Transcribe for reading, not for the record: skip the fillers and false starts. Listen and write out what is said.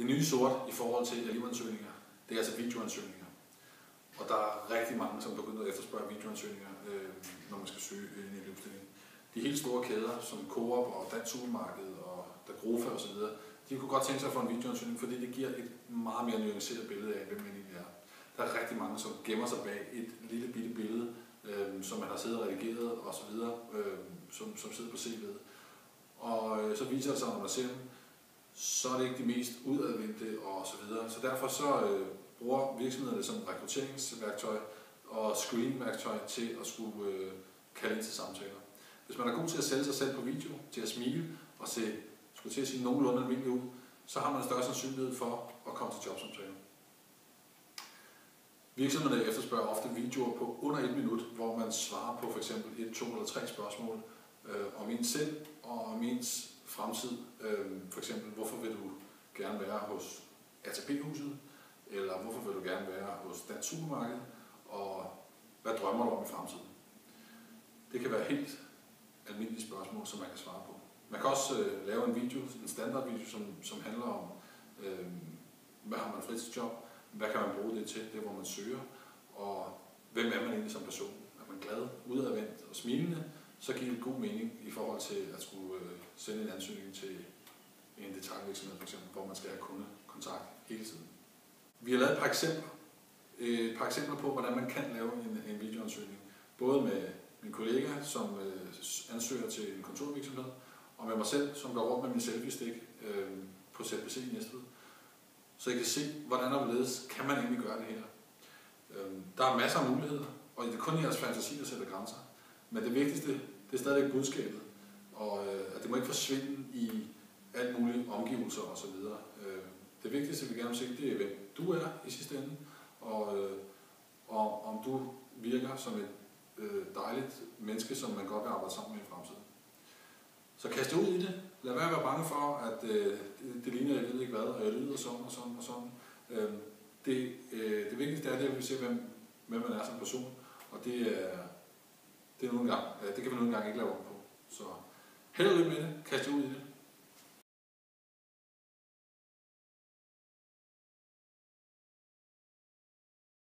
Det nye sort i forhold til elevansøgninger, det er altså videoansøgninger. Og der er rigtig mange, som begynder at efterspørge videoansøgninger, når man skal søge en elevstilling. De helt store kæder, som Coop og Dansk Supermarked og Dagrofa osv., de kunne godt tænke sig at få en videoansøgning, fordi det giver et meget mere nuanceret billede af, hvem man egentlig er. Der er rigtig mange, som gemmer sig bag et lille bitte billede, som man har siddet og redigeret osv., som sidder på CV'et. Og så viser det sig, når man ser dem, så er det ikke de mest udadvendte og så videre. Så derfor så bruger virksomhederne det som rekrutteringsværktøj og screeningværktøj til at skulle kalde ind til samtaler. Hvis man er god til at sælge sig selv på video, til at smile og skulle til at sige nogenlunde almindelig ud, så har man en større sandsynlighed for at komme til jobsamtale. Virksomhederne efterspørger ofte videoer på under 1 minut, hvor man svarer på f.eks. 1, 2 eller 3 spørgsmål om ens selv og om ens fremtid. For eksempel, hvorfor vil du gerne være hos ATP-huset, eller hvorfor vil du gerne være hos Dansk Supermarked, og hvad drømmer du om i fremtiden? Det kan være helt almindelige spørgsmål, som man kan svare på. Man kan også lave en video, en standardvideo, som handler om, hvad har man fritidsjob, hvad kan man bruge det til, det hvor man søger, og hvem er man egentlig som person? Er man glad, udadvendt og smilende, så giver det god mening i forhold til at skulle sende en ansøgning til en detailvirksomhed for eksempel, hvor man skal have kundekontakt hele tiden. Vi har lavet et par eksempler på, hvordan man kan lave en videoansøgning, både med min kollega, som ansøger til en kontorvirksomhed, og med mig selv, som går rundt med min selfie-stik på ZBC i Næstved. Så I kan se, hvordan og hvorledes kan man egentlig gøre det her. Der er masser af muligheder, og det er kun jeres fantasi, der sætter grænser. Men det vigtigste, det er stadigvæk budskabet, og at det må ikke forsvinde i alt mulige omgivelser osv. Det vigtigste, vi gerne vil se, det er, hvem du er i sidste ende, og om du virker som et dejligt menneske, som man godt vil arbejde sammen med i fremtiden. Så kast ud i det. Lad være at være bange for, at det ligner, jeg ved ikke hvad, og jeg lyder sådan og sådan og sådan. Det vigtigste er, at vi ser, hvem man er som person, og det kan vi nogle gange ikke lave om på. Så held og lykke med det. Kast ud i det.